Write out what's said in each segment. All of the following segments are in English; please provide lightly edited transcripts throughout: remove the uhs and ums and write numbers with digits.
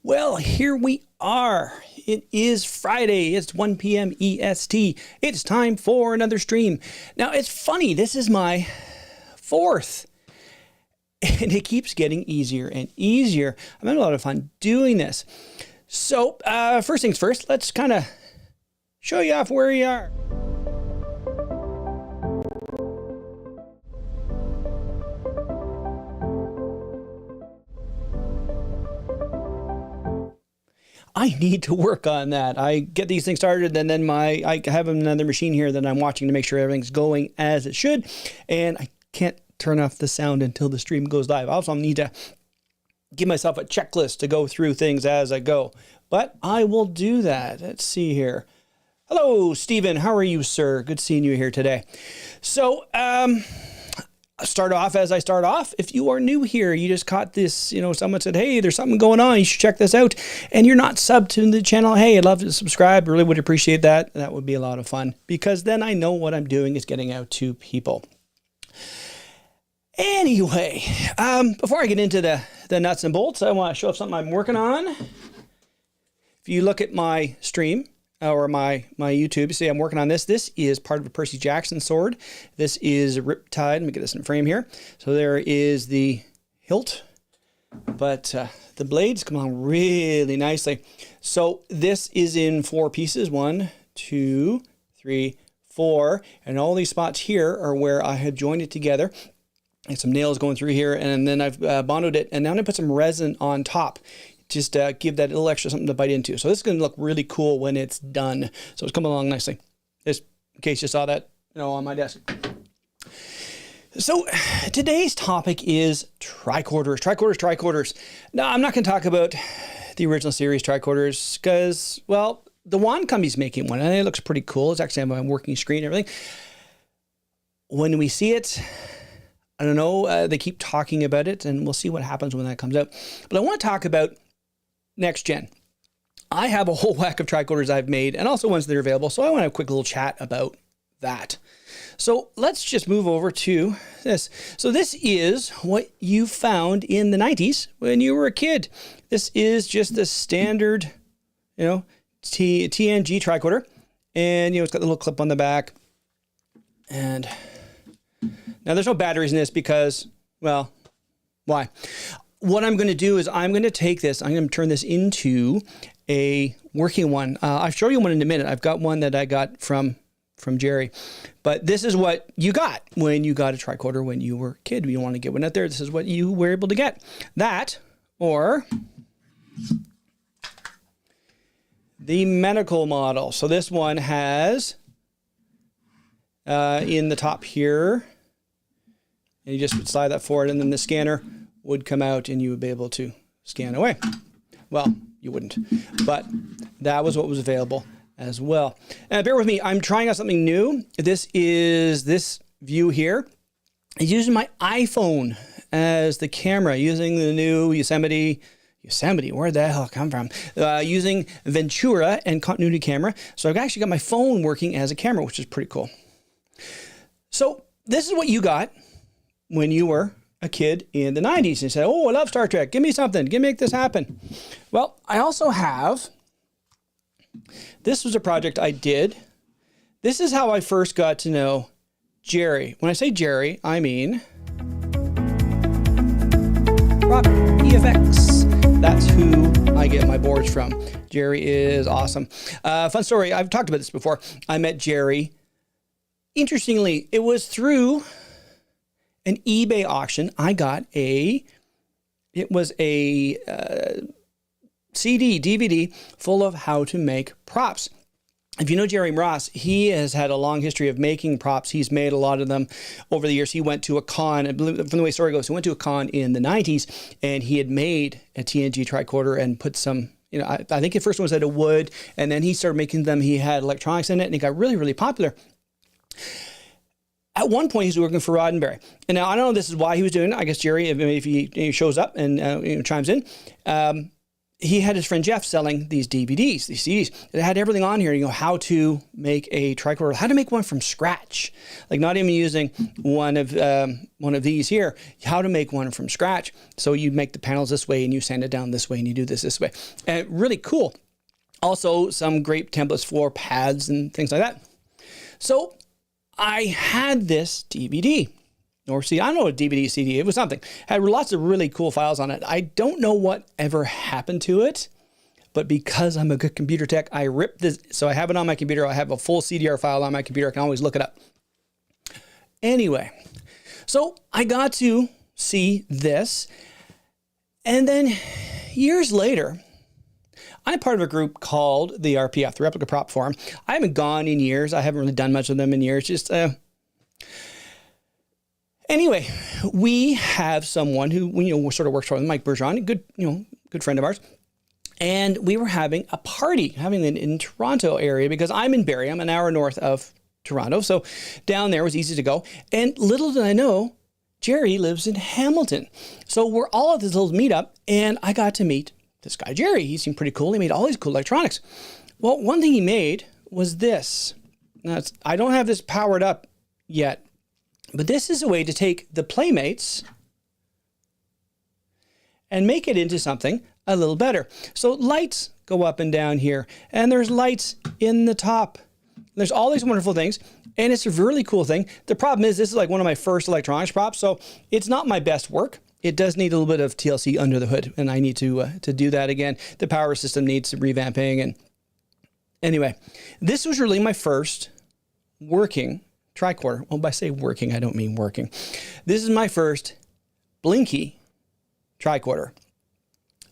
Well, here we are. It is Friday. It's 1 p.m. EST. It's time for another stream. Now, it's funny. This is my fourth. And it keeps getting easier and easier. I'm having a lot of fun doing this. So, first things first, let's kind of show you off where you are. I need to work on that. I get these things started and then I have another machine here that I'm watching to make sure everything's going as it should. And I can't turn off the sound until the stream goes live. I also need to give myself a checklist to go through things as I go. But I will do that. Let's see here. Hello, Stephen. How are you, sir? Good seeing you here today. So, start off as I start off. If you are new here, you just caught this, someone said, hey, there's something going on. You should check this out. And you're not subbed to the channel. Hey, I'd love to subscribe. Really would appreciate that. That would be a lot of fun because then I know what I'm doing is getting out to people. Anyway, before I get into the nuts and bolts, I want to show off something I'm working on. If you look at my stream, or my YouTube, you see I'm working on this. This is part of a Percy Jackson sword. This is Riptide. Let me get this in frame here. So there is the hilt, but the blades come along really nicely. So this is in 4 pieces. 1, 2, 3, 4. And all these spots here are where I have joined it together. And some nails going through here. And then I've bonded it. And now I'm going to put some resin on top. Just give that a little extra something to bite into. So this is going to look really cool when it's done. So it's coming along nicely. Just in case you saw that, on my desk. So today's topic is tricorders. Tricorders. Now, I'm not going to talk about the original series tricorders because, well, the Wand Company's making one and it looks pretty cool. It's actually on my working screen and everything. When we see it, I don't know, they keep talking about it and we'll see what happens when that comes out. But I want to talk about next gen. I have a whole whack of tricorders I've made and also ones that are available. So I want to have a quick little chat about that. So let's just move over to this. So this is what you found in the 90s when you were a kid. This is just the standard, TNG tricorder. And, it's got the little clip on the back. And now there's no batteries in this because, well, why? What I'm going to do is I'm going to take this, I'm going to turn this into a working one. I'll show you one in a minute. I've got one that I got from Jerry, but this is what you got when you got a tricorder when you were a kid. You want to get one out there. This is what you were able to get. That or the medical model. So this one has in the top here, and you just would slide that forward and then the scanner would come out and you would be able to scan away. Well, you wouldn't, but that was what was available as well. And bear with me, I'm trying out something new. This is this view here. I'm using my iPhone as the camera, using the new Yosemite, where the hell come from? Using Ventura and continuity camera. So I've actually got my phone working as a camera, which is pretty cool. So this is what you got when you were a kid in the 90s and you said, oh, I love Star Trek. Give me something. Make this happen. Well, I also have, this was a project I did. This is how I first got to know Jerry. When I say Jerry, I mean Rock EFX. That's who I get my boards from. Jerry is awesome. Fun story. I've talked about this before. I met Jerry. Interestingly, it was through an eBay auction. I got it was a CD, DVD full of how to make props. If you know Jerry Ross, he has had a long history of making props. He's made a lot of them over the years. He went to a con, from the way the story goes, he went to a con in the 90s and he had made a TNG tricorder and put some, I think the first one was out of wood and then he started making them. He had electronics in it and he got really, really popular. At one point, he was working for Roddenberry. And now, I don't know if this is why he was doing it. I guess Jerry, if he shows up and chimes in, he had his friend Jeff selling these DVDs, these CDs. It had everything on here, how to make a tricorder, how to make one from scratch, like not even using one of these here, how to make one from scratch. So you make the panels this way and you sand it down this way and you do this way. And really cool. Also some great templates for pads and things like that. So I had this DVD. Or CD, I don't know, a DVD, CD, it was something. Had lots of really cool files on it. I don't know what ever happened to it, but because I'm a good computer tech, I ripped this, so I have it on my computer. I have a full CDR file on my computer. I can always look it up. Anyway, so I got to see this, and then years later, I'm part of a group called the RPF, the Replica Prop Forum. I haven't gone in years. I haven't really done much of them in years, just... Anyway, we have someone who sort of works for them, Mike Bergeron, a good friend of ours, and we were having a party, in Toronto area, because I'm in Barrie. I'm an hour north of Toronto, so down there was easy to go. And little did I know, Jerry lives in Hamilton, so we're all at this little meetup, and I got to meet this guy Jerry. He seemed pretty cool. He made all these cool electronics. Well, one thing he made was this. Now, I don't have this powered up yet. But this is a way to take the Playmates and make it into something a little better. So lights go up and down here, and there's lights in the top. There's all these wonderful things, and it's a really cool thing. The problem is this is like one of my first electronics props, so it's not my best work. It does need a little bit of TLC under the hood, and I need to do that again. The power system needs some revamping. And anyway, this was really my first working tricorder. Well, by say working, I don't mean working. This is my first blinky tricorder.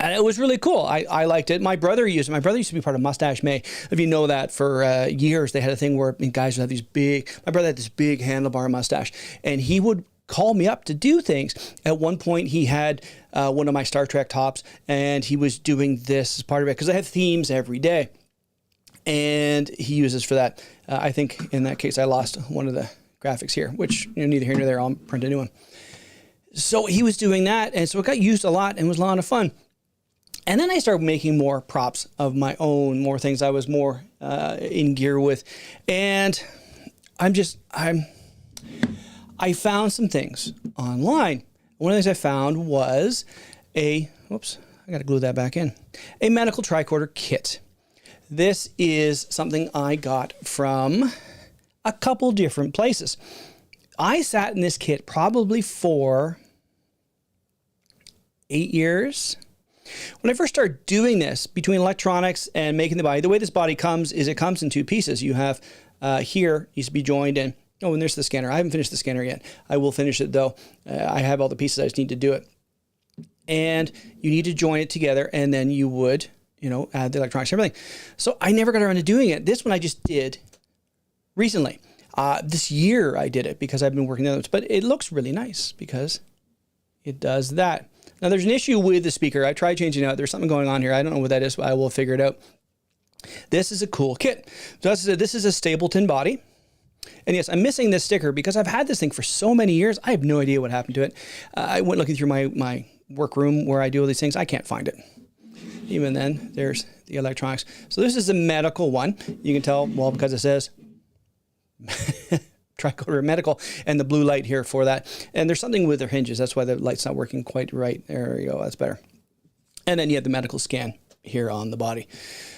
And it was really cool. I liked it. My brother used it. My brother used to be part of Mustache May. If you know that, for years, they had a thing where guys would have these big, my brother had this big handlebar mustache, and he would call me up to do things. At one point, he had one of my Star Trek tops, and he was doing this as part of it, because I have themes every day. And he uses for that. I think in that case, I lost one of the graphics here, which neither here nor there. I'll print a new one. So he was doing that, and so it got used a lot and was a lot of fun. And then I started making more props of my own, more things I was more in gear with. And I found some things online. One of the things I found was I got to glue that back in, a medical tricorder kit. This is something I got from a couple different places. I sat in this kit probably for 8 years. When I first started doing this, between electronics and making the body, the way this body comes is it comes in two pieces. You have here, needs to be joined in. Oh, and there's the scanner. I haven't finished the scanner yet. I will finish it though. I have all the pieces. I just need to do it. And you need to join it together, and then you would add the electronics and everything. So I never got around to doing it. This one I just did recently. This year I did it because I've been working on it, but it looks really nice because it does that. Now there's an issue with the speaker. I tried changing it out. There's something going on here. I don't know what that is, but I will figure it out. This is a cool kit. So this is a Stapleton body. And yes, I'm missing this sticker because I've had this thing for so many years. I have no idea what happened to it. I went looking through my workroom where I do all these things. I can't find it. Even then, there's the electronics. So this is the medical one. You can tell, well, because it says Tricorder Medical and the blue light here for that. And there's something with their hinges. That's why the light's not working quite right. There we go. That's better. And then you have the medical scan here on the body.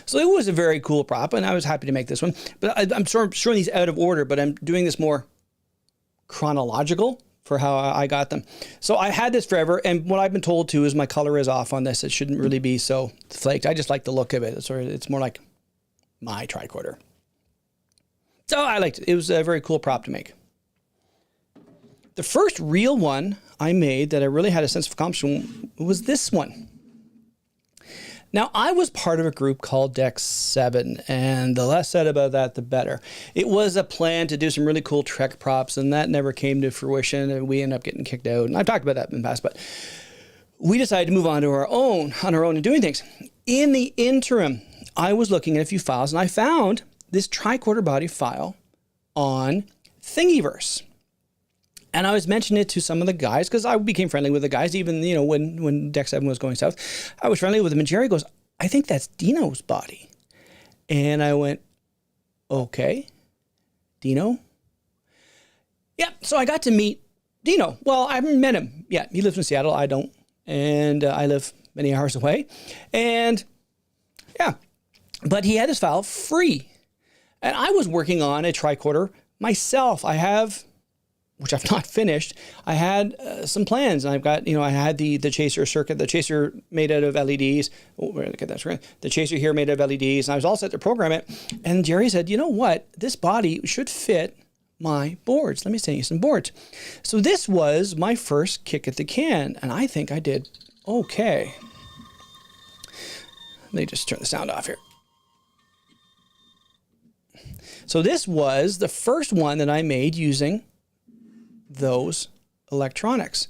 So it was a very cool prop, and I was happy to make this one. But I'm sort of showing these out of order, but I'm doing this more chronological for how I got them. So I had this forever, and what I've been told too is my color is off on this. It shouldn't really be so flaked. I just like the look of it. It's more like my tricorder. So I liked it. It was a very cool prop to make. The first real one I made that I really had a sense of accomplishment was this one. Now, I was part of a group called Deck 7, and the less said about that, the better. It was a plan to do some really cool Trek props, and that never came to fruition, and we ended up getting kicked out. And I've talked about that in the past, but we decided to move on to our own and doing things. In the interim, I was looking at a few files, and I found this tricorder body file on Thingiverse. And I was mentioning it to some of the guys because I became friendly with the guys, even when Deck 7 was going south. I was friendly with them, and Jerry goes, I think that's Dino's body. And I went, okay, Dino? Yeah, so I got to meet Dino. Well, I haven't met him yet. He lives in Seattle. I don't. And I live many hours away. And yeah, but he had his file free. And I was working on a tricorder myself. I have, which I've not finished, I had some plans. And I've got, I had the chaser circuit, the chaser made out of LEDs. Oh, where did I get that screen? The chaser here made out of LEDs. And I was all set to program it. And Jerry said, you know what? This body should fit my boards. Let me send you some boards. So this was my first kick at the can. And I think I did okay. Let me just turn the sound off here. So this was the first one that I made using those electronics.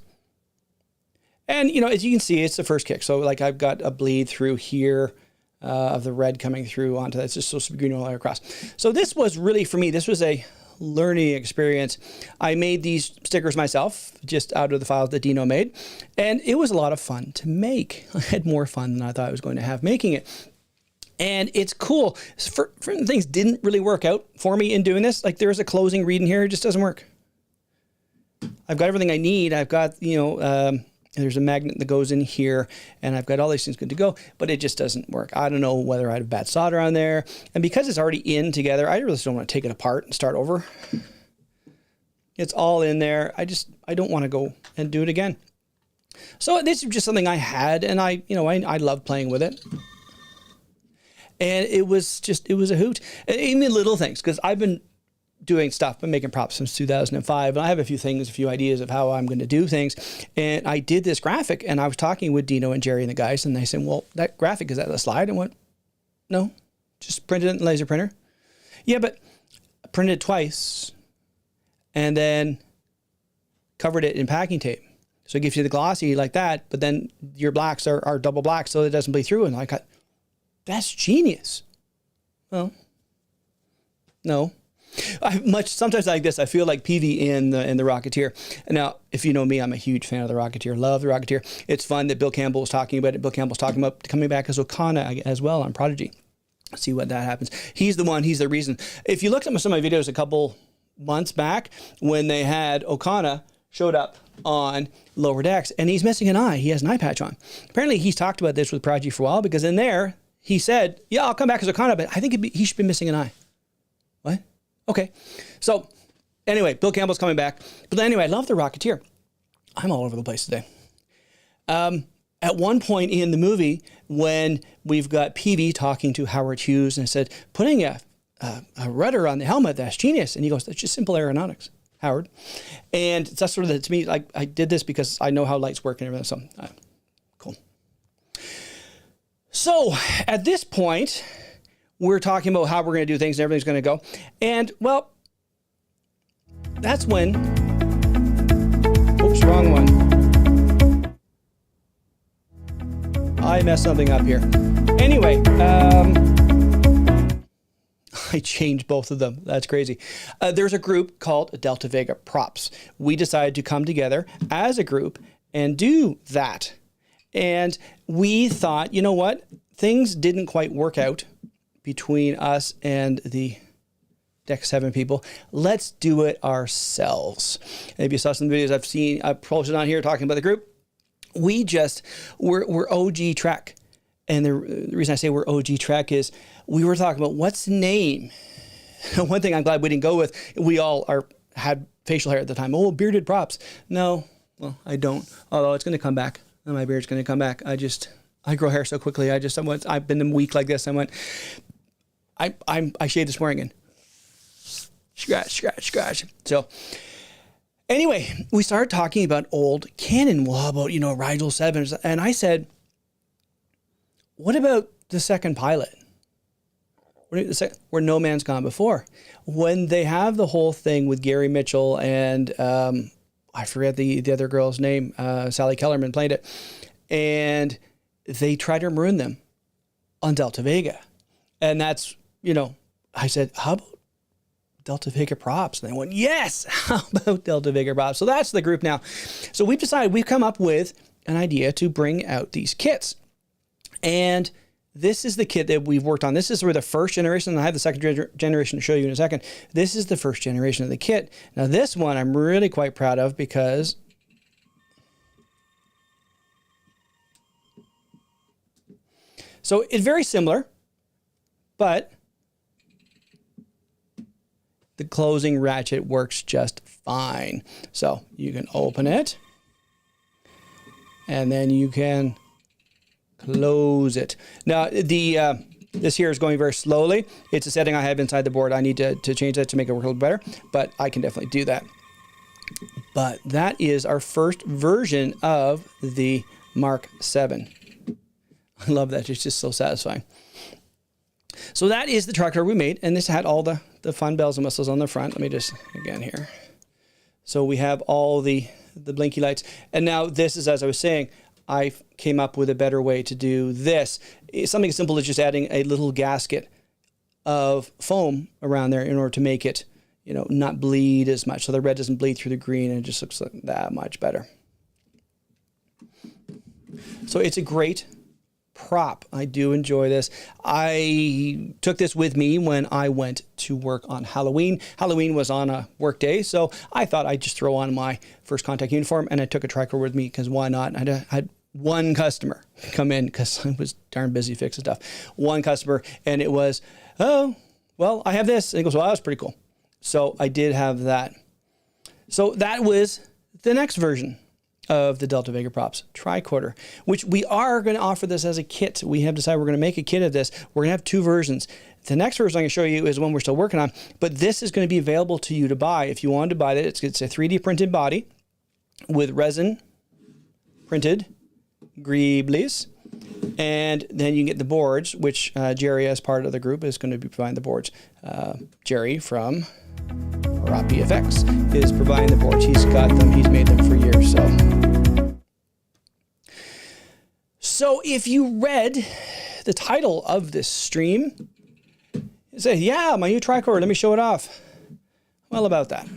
And, as you can see, it's the first kick. So like I've got a bleed through here of the red coming through onto that. It's just supposed to be green all the way across. So this was really, for me, this was a learning experience. I made these stickers myself, just out of the files that Dino made. And it was a lot of fun to make. I had more fun than I thought I was going to have making it. And it's cool. For things didn't really work out for me in doing this. Like there's a closing read in here. It just doesn't work. I've got everything I need. I've got, there's a magnet that goes in here and I've got all these things good to go, but it just doesn't work. I don't know whether I have bad solder on there. And because it's already in together, I really don't want to take it apart and start over. It's all in there. I don't want to go and do it again. So this is just something I had and I love playing with it. And it was a hoot. And even little things, because I've been doing stuff, been making props since 2005. And I have a few ideas of how I'm going to do things. And I did this graphic and I was talking with Dino and Jerry and the guys and they said, well, that graphic, is that a slide? And I went, no, just printed it in laser printer. Yeah, but I printed it twice and then covered it in packing tape. So it gives you the glossy like that, but then your blacks are double black so it doesn't bleed through. And I got, that's genius. Well, no. Sometimes like this, I feel like PV in the Rocketeer. Now, if you know me, I'm a huge fan of the Rocketeer. Love the Rocketeer. It's fun that Bill Campbell was talking about it. Bill Campbell's talking about coming back as O'Connor as well on Prodigy. See what that happens. He's the reason. If you looked at some of my videos a couple months back when they had O'Connor showed up on Lower Decks and he's missing an eye. He has an eye patch on. Apparently he's talked about this with Prodigy for a while because in there, he said, yeah, I'll come back as O'Connor, but I think he should be missing an eye. What? Okay. So anyway, Bill Campbell's coming back. But anyway, I love the Rocketeer. I'm all over the place today. At one point in the movie, when we've got PV talking to Howard Hughes and said, putting a rudder on the helmet, that's genius. And he goes, that's just simple aeronautics, Howard. And that's sort of to me, like I did this because I know how lights work and everything. So cool. So at this point, we're talking about how we're going to do things and everything's going to go. And, well, that's when... Oops, wrong one. I messed something up here. Anyway, I changed both of them. That's crazy. There's a group called Delta Vega Props. We decided to come together as a group and do that. And we thought, you know what? Things didn't quite work out between us and the Deck 7 people. Let's do it ourselves. And if you saw some videos I've posted on here talking about the group, we're OG Trek. And the reason I say we're OG Trek is we were talking about what's the name. One thing I'm glad we didn't go with, we all had facial hair at the time. Oh, bearded props. No, well, I don't. Although it's going to come back. My beard's going to come back. I grow hair so quickly. I've been a week like this. I shaved this morning and scratch. So anyway, we started talking about old Canon. Well, how about, Rigel 7s? And I said, what about the second pilot? Where No Man's Gone Before? When they have the whole thing with Gary Mitchell and I forget the other girl's name, Sally Kellerman played it. And they tried to maroon them on Delta Vega. And that's, I said, how about Delta Vega Props? And they went, yes, how about Delta Vega Props? So that's the group now. So we've come up with an idea to bring out these kits. And This is the kit that we've worked on. This is where the first generation, and I have the second generation to show you in a second. This is the first generation of the kit. Now this one I'm really quite proud of because so it's very similar, but the closing ratchet works just fine. So you can open it and then you can close it. Now this here is going very slowly. It's a setting I have inside the board. I need to change that to make it work a little better, but I can definitely do that. But that is our first version of the Mark 7. I love that. It's just so satisfying. So that is the Tricorder we made, and this had all the fun bells and whistles on the front. Let me just, again here. So we have all the blinky lights. And now this is, as I was saying, I came up with a better way to do this. It's something as simple as just adding a little gasket of foam around there in order to make it, you know, not bleed as much. So the red doesn't bleed through the green and it just looks like that much better. So it's a great prop. I do enjoy this. I took this with me when I went to work on Halloween. Halloween was on a work day, so I thought I'd just throw on my first contact uniform, and I took a Tricorder with me because why not? I had one customer come in because I was darn busy fixing stuff. One customer, and it was, oh, well, I have this. And he goes, well, that was pretty cool. So I did have that. So that was the next version of the Delta Vega Props Tricorder, which we are going to offer this as a kit. We have decided we're going to make a kit of this. We're going to have two versions. The next version I'm going to show you is one we're still working on, but this is going to be available to you to buy. If you wanted to buy it, it's a 3D printed body with resin printed greeblies, and then you can get the boards, which Jerry, as part of the group, is going to be providing the boards. Jerry from Rock PFX is providing the boards. He's got them. He's made them for years. So if you read the title of this stream, you say, yeah, my new Tricorder, let me show it off. Well, about that.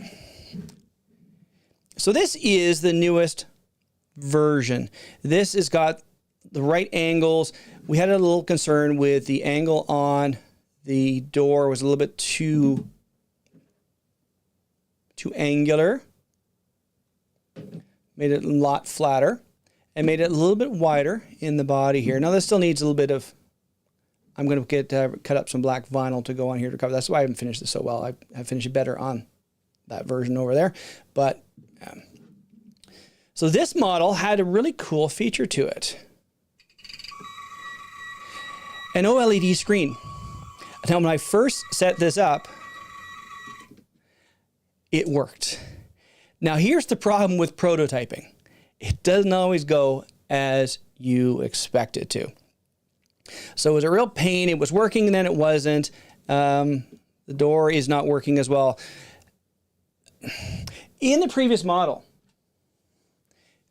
So this is the newest version. This has got the right angles. We had a little concern with the angle on the door was a little bit too angular. Made it a lot flatter and made it a little bit wider in the body here. Now this still needs a little bit of, I'm going to get cut up some black vinyl to go on here to cover. That's why I haven't finished this so well. I have finished it better on that version over there. But so this model had a really cool feature to it. An OLED screen. Now when I first set this up, it worked. Now here's the problem with prototyping. It doesn't always go as you expect it to. So it was a real pain. It was working and then it wasn't. The door is not working as well. In the previous model,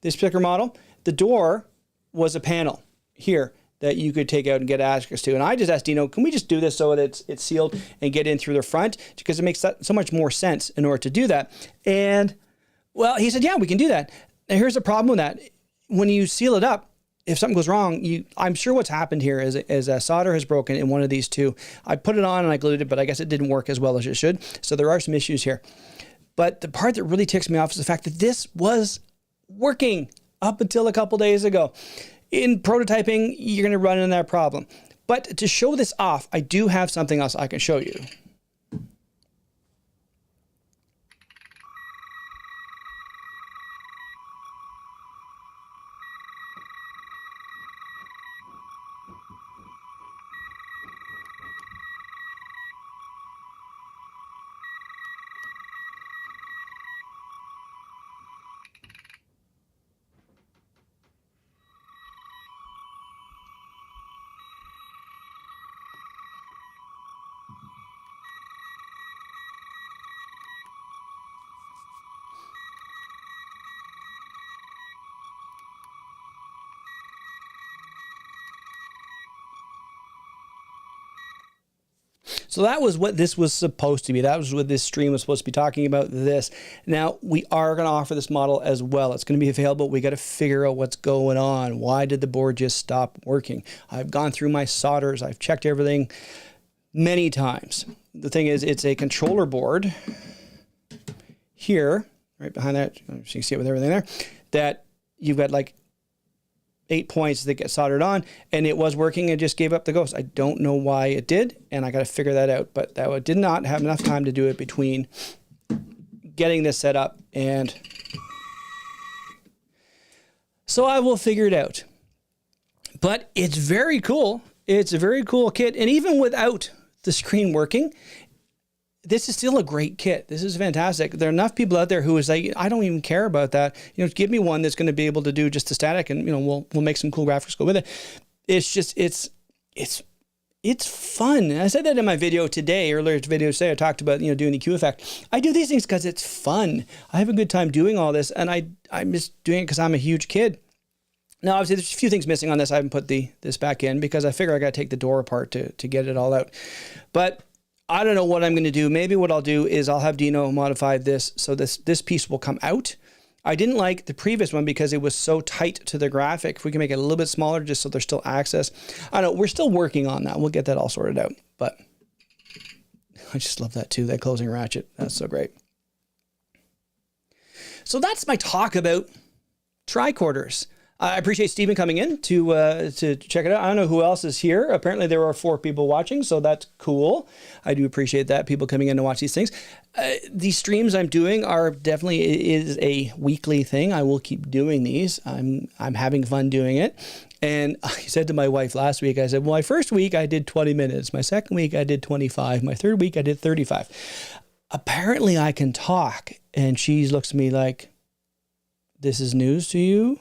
this particular model, the door was a panel here that you could take out and get access to. And I just asked Dino, can we just do this so that it's sealed and get in through the front? Because it makes so much more sense in order to do that. And well, he said, yeah, we can do that. Now here's the problem with that. When you seal it up, if something goes wrong, I'm sure what's happened here is a solder has broken in one of these two. I put it on and I glued it, but I guess it didn't work as well as it should. So there are some issues here. But the part that really ticks me off is the fact that this was working up until a couple days ago. In prototyping, you're going to run into that problem. But to show this off, I do have something else I can show you. So that was what this was supposed to be. That was what this stream was supposed to be talking about, this. Now, we are going to offer this model as well. It's going to be available. We got to figure out what's going on. Why did the board just stop working? I've gone through my solders. I've checked everything many times. The thing is, it's a controller board here, right behind that. So you can see it with everything there, that you've got like 8 points that get soldered on, and it was working and just gave up the ghost. I don't know why it did, and I got to figure that out, but that did not have enough time to do it between getting this set up, and so I will figure it out. But it's very cool. It's a very cool kit, and even without the screen working, this is still a great kit. This is fantastic. There are enough people out there who is like, I don't even care about that. You know, give me one that's going to be able to do just the static, and you know, we'll make some cool graphics go with it. It's just it's fun. And I said that in my video today, earlier video today. I talked about, you know, doing the Q effect. I do these things because it's fun. I have a good time doing all this, and I'm just doing it because I'm a huge kid. Now, obviously, there's a few things missing on this. I haven't put this back in because I figure I got to take the door apart to get it all out. But I don't know what I'm going to do. Maybe what I'll do is I'll have Dino modify this so this piece will come out. I didn't like the previous one because it was so tight to the graphic. If we can make it a little bit smaller just so there's still access. I don't know. We're still working on that. We'll get that all sorted out. But I just love that too, that closing ratchet. That's so great. So that's my talk about tricorders. I appreciate Stephen coming in to check it out. I don't know who else is here. Apparently there are 4 people watching, so that's cool. I do appreciate that, people coming in to watch these things. These streams I'm doing are definitely is a weekly thing. I will keep doing these. I'm having fun doing it. And I said to my wife last week, I said, well, my first week I did 20 minutes. My second week I did 25. My third week I did 35. Apparently I can talk. And she looks at me like, this is news to you?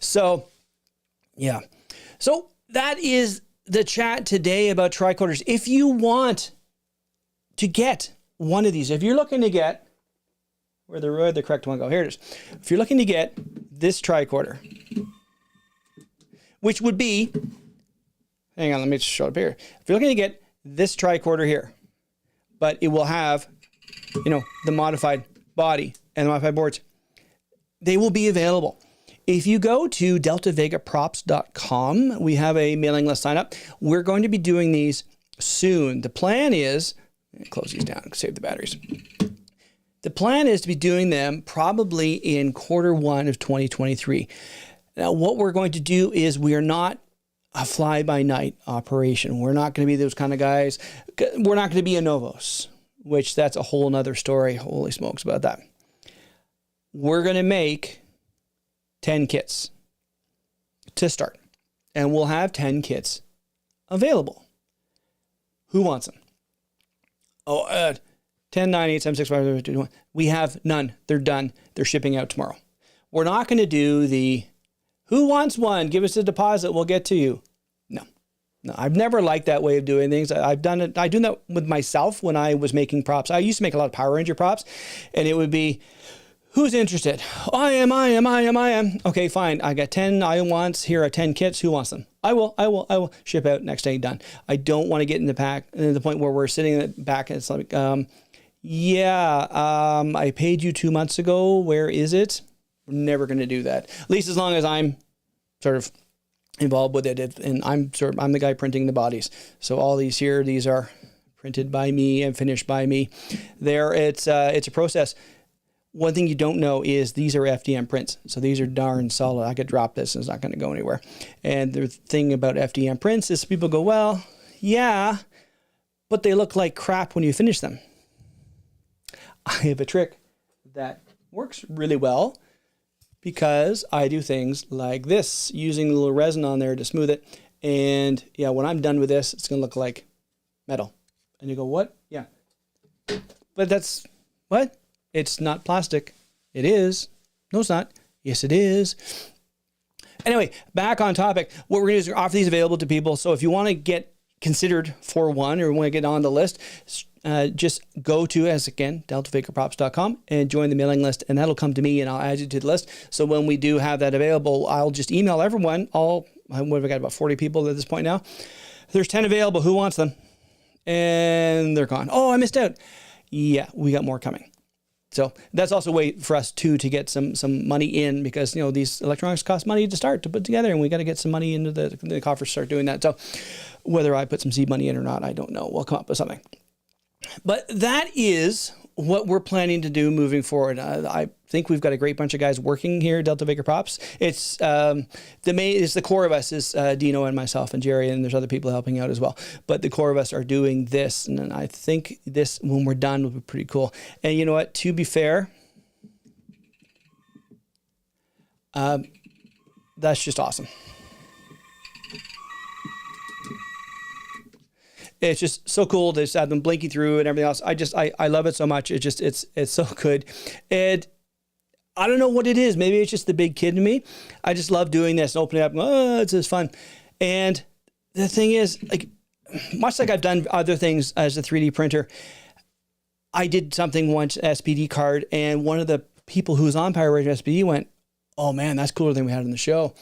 So, yeah. So that is the chat today about tricorders. If you want to get one of these, if you're looking to get, where the correct one go? Here it is. If you're looking to get this tricorder, which would be, hang on, let me just show it up here. If you're looking to get this tricorder here, but it will have, you know, the modified body and the modified boards, they will be available. If you go to deltavegaprops.com, we have a mailing list sign up. We're going to be doing these soon. The plan is, close these down, save the batteries. The plan is to be doing them probably in Q1 of 2023. Now, what we're going to do is we are not a fly-by-night operation. We're not going to be those kind of guys. We're not going to be a Novos, which that's a whole nother story. Holy smokes about that. We're going to make 10 kits to start, and we'll have 10 kits available. Who wants them? Oh, 10, 9, 8, 7, 6, 5, 4, 3, 2, 1. We have none. They're done. They're shipping out tomorrow. We're not going to do the, who wants one? Give us a deposit. We'll get to you. No, I've never liked that way of doing things. I've done it. I do that with myself when I was making props. I used to make a lot of Power Ranger props, and it would be, who's interested? I am. Okay, fine. I got 10 I wants. Here are 10 kits. Who wants them? I will. Ship out next day, done. I don't want to get in the pack to the point where we're sitting in the back and it's like, I paid you 2 months ago. Where is it? We're never going to do that. At least as long as I'm sort of involved with it. And I'm the guy printing the bodies. So all these here, these are printed by me and finished by me. It's a process. One thing you don't know is these are FDM prints. So these are darn solid. I could drop this and it's not going to go anywhere. And the thing about FDM prints is people go, well, yeah, but they look like crap when you finish them. I have a trick that works really well because I do things like this, using a little resin on there to smooth it. And yeah, when I'm done with this, it's going to look like metal. And you go, what? Yeah. But that's, what? It's not plastic. It is. No, it's not. Yes, it is. Anyway, back on topic. What we're going to do is offer these available to people. So if you want to get considered for one or want to get on the list, just go to, as again, deltavegaprops.com and join the mailing list, and that'll come to me and I'll add you to the list. So when we do have that available, I'll just email everyone, what have I got, about 40 people at this point now, There's 10 available. Who wants them? And they're gone. Oh, I missed out. Yeah, we got more coming. So that's also a way for us too to get some money in, because you know these electronics cost money to start to put together, and we got to get some money into the coffers to start doing that. So whether I put some seed money in or not, I don't know. We'll come up with something. But that is what we're planning to do moving forward. I think we've got a great bunch of guys working here at Delta Vega Props. It's the core of us is Dino and myself and Jerry, and there's other people helping out as well. But the core of us are doing this, and I think this, when we're done, will be pretty cool. And you know what? To be fair, that's just awesome. It's just so cool to have them blinking through and everything else. I love it so much. It's so good. And I don't know what it is. Maybe it's just the big kid in me. I just love doing this and opening it up. Oh, it's just fun. And the thing is, like, much like I've done other things as a 3D printer, I did something once, SPD card, and one of the people who was on Power Ranger SPD went, "Oh man, that's cooler than we had in the show."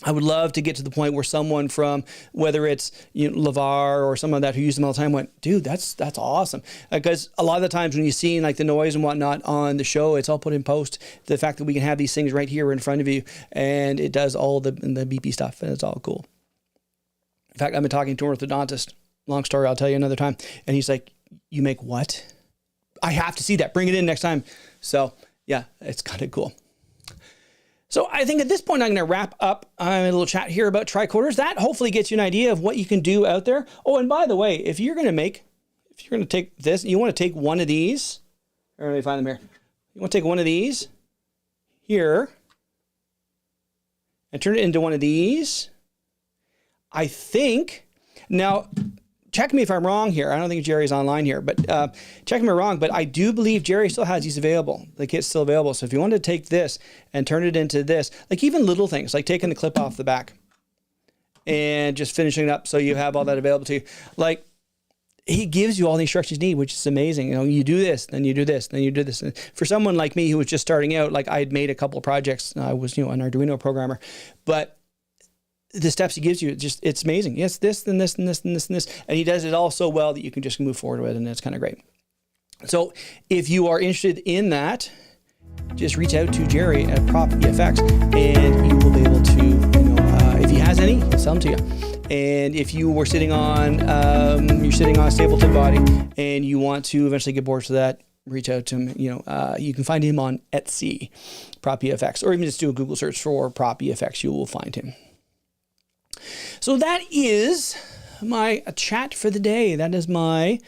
I would love to get to the point where someone from, whether it's LeVar or someone that who used them all the time, went, "Dude, that's awesome." Because a lot of the times when you see like the noise and whatnot on the show, it's all put in post. The fact that we can have these things right here in front of you, and it does all the beepy stuff, and it's all cool. In fact, I've been talking to an orthodontist. Long story, I'll tell you another time. And he's like, "You make what? I have to see that. Bring it in next time." So yeah, it's kind of cool. So I think at this point, I'm going to wrap up a little chat here about tricorders. That hopefully gets you an idea of what you can do out there. Oh, and by the way, if you're going to take this, you want to take one of these, or let me find them here. You want to take one of these here and turn it into one of these. I think, now, check me if I'm wrong here. I don't think Jerry's online here, but check me wrong. But I do believe Jerry still has these available. The kit's still available. So if you wanted to take this and turn it into this, like even little things, like taking the clip off the back and just finishing it up so you have all that available to you. Like, he gives you all the instructions you need, which is amazing. You know, you do this, then you do this, then you do this. And for someone like me who was just starting out, like I had made a couple of projects. I was, an Arduino programmer, but the steps he gives you, it's amazing. Yes, this, then this, and this, and this, and this. And he does it all so well that you can just move forward with it, and it's kind of great. So if you are interested in that, just reach out to Jerry at Prop EFX, and you will be able to, if he has any, sell them to you. And if you were sitting on, you're sitting on a Stapleton body, and you want to eventually get bored with that, reach out to him. You can find him on Etsy, Prop EFX, or even just do a Google search for Prop EFX. You will find him. So that is my chat for the day. That is my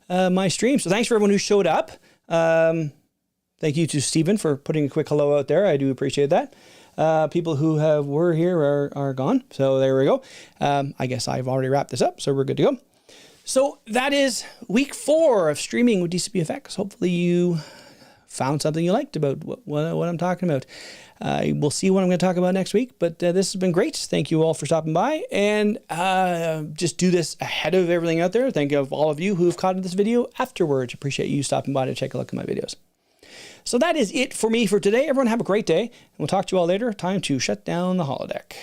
my stream. So thanks for everyone who showed up. Thank you to Stephen for putting a quick hello out there. I do appreciate that. People who were here are gone. So there we go. I guess I've already wrapped this up, so we're good to go. So that is week 4 of streaming with DCPFX. Hopefully you found something you liked about what I'm talking about. We'll see what I'm going to talk about next week, but this has been great. Thank you all for stopping by, and just do this ahead of everything out there. Thank you of all of you who've caught this video afterwards. Appreciate you stopping by to take a look at my videos. So that is it for me for today. Everyone have a great day, and we'll talk to you all later. Time to shut down the holodeck.